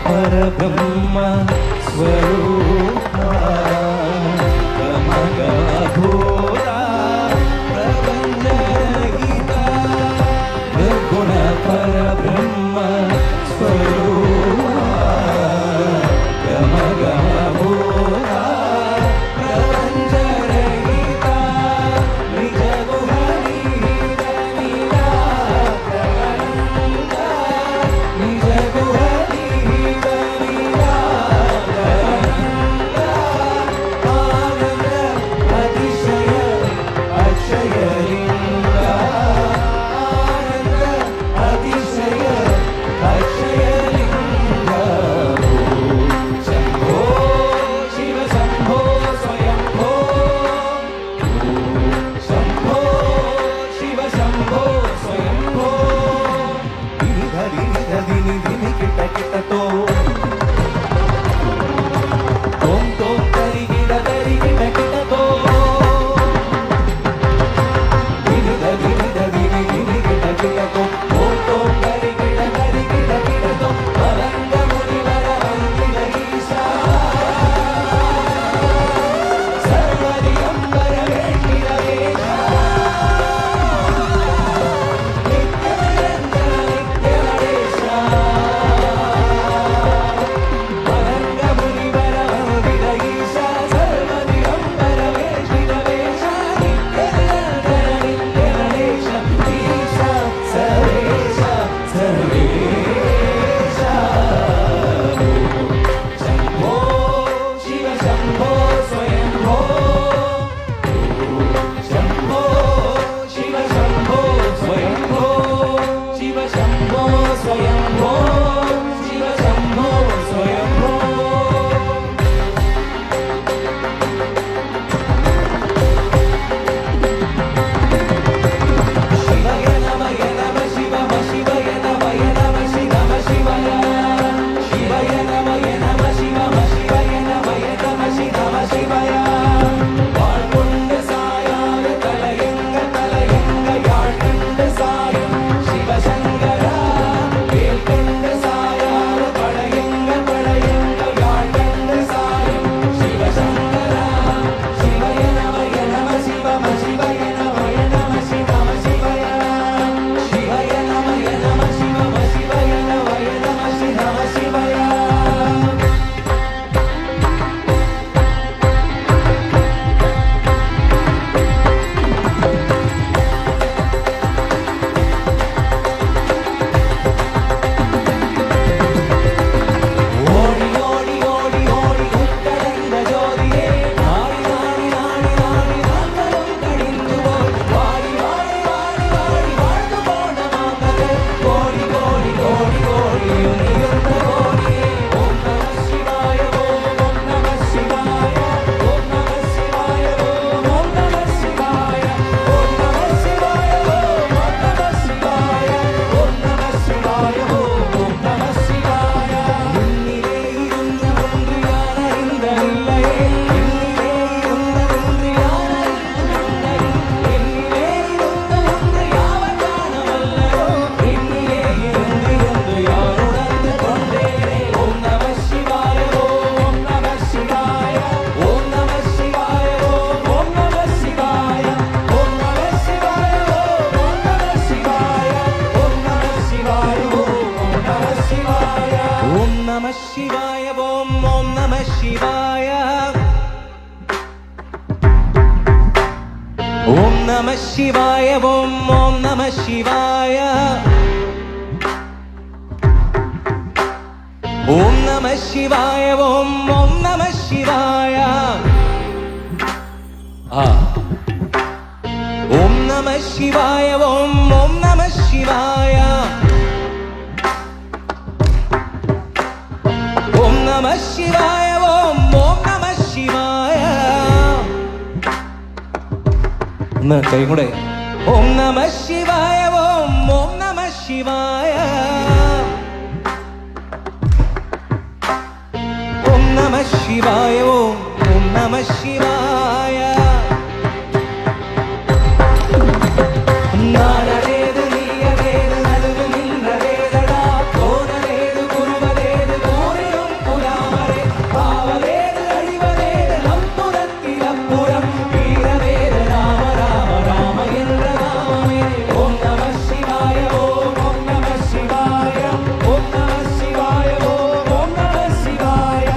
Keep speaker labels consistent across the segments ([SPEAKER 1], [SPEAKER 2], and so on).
[SPEAKER 1] परब्रह्म स्वरूपा गमगघोरा प्रबंधगीता निर्गुण परब्रह्म स्वरूपा गमगघोरा प्रबंधगीता निज गुहनी नीला निज गुहनी आनंद अतिशय ശിവായ ഓം ഓം നമ ശിവായ ഓം നമ ശിവായ ഓം ഓം നമ ശിവായ ഓം നമ ശിവായ ഓം ഓം നമ ശിവായ ഓം നമ ശിവായ ഓം ഓം നമ ശിവായ ഓം നമ ശിവായ ഓം ഓം നമ ശിവായ ഒന്ന് കൈ കൂടെ ഓം നമ ശിവായ ഓം ഓം നമ ശിവായ ഓം നമ ശിവായ ഓം ഓം നമ ശിവായ നാനേത് നീയതേത് നടുവ് നിന്നതേതടാ കോനേത് കുറുവതേത് കോരിലും പുരാമരേ പാവതേത് അഴിവതേത് അപ്പുറത്തിലപ്പുറം വീരവേദ രാമ രാമ രാമ എன்ற നാമമേ ഓം നമ ശിവായ ഓം ഓം നമ ശിവായ ഓം നമ ശിവായ ഓം ഓം നമ ശിവായ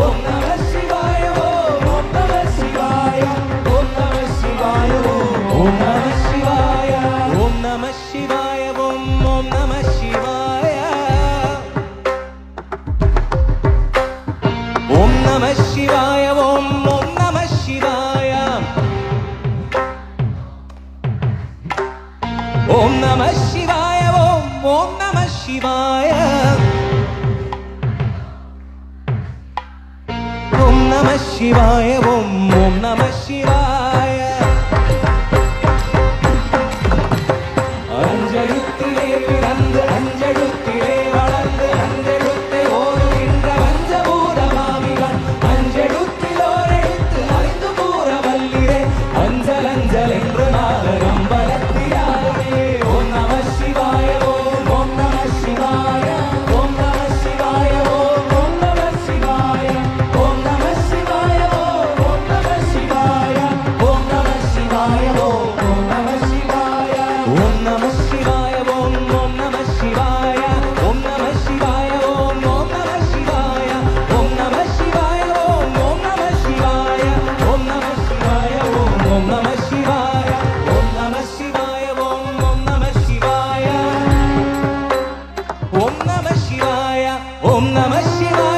[SPEAKER 1] ഓം നമ ശിവായ ഓം ഓം നമ ശിവായ ഓം നമ ശിവായ ഓം ഓം നമ ശിവായ ഓം നമ ശിവായ ഓം ഓം നമ ശിവായ ഓം നമ ശിവായ ഓം ഓം നമ ശിവായ ഓം നമ ശിവായ ഓം ഓം നമ ശിവായ ഓം നമ ശിവായ ഓം ഓം നമ ശിവായ അഞ്ചെഴുത്തിലെ പിറന്ന് അഞ്ചെഴുത്തിലെ വളർന്ന് അഞ്ചെഴുത്തെ ഓരുകിன்ற പഞ്ചഭൂതമാമികൾ അഞ്ചെഴുത്തിലോരെഴുത്ത് അറിந்து கூறவல்லிரே அஞ்சல் அஞ்சல் என்று நாலரம்பலத்தியாரே ஓம் நம சிவாய ஓம் ஓம் நம சிவாய ஓம் நம சிவாய ஓம் ஓம் நம சிவாய ஓம் நம சிவாய ஓம் ஓம் நம சிவாய ஓம் நம சிவாய ஓம் ஓம் நம சிவாய ஓம் நம சிவாய ஓம் ஓம் நம சிவாய ஓம் நம சிவாய ஓம் ஓம் நம சிவாய ஓம் நம சிவாய ஓம் ஓம் நம சிவாய ஓம் நம சிவாய ஓம் ஓம் நம சிவாய ஓம் நம சிவாய ஓம் ஓம் நம சிவாய ஓம் நம சிவாய ஓம் நம சிவாய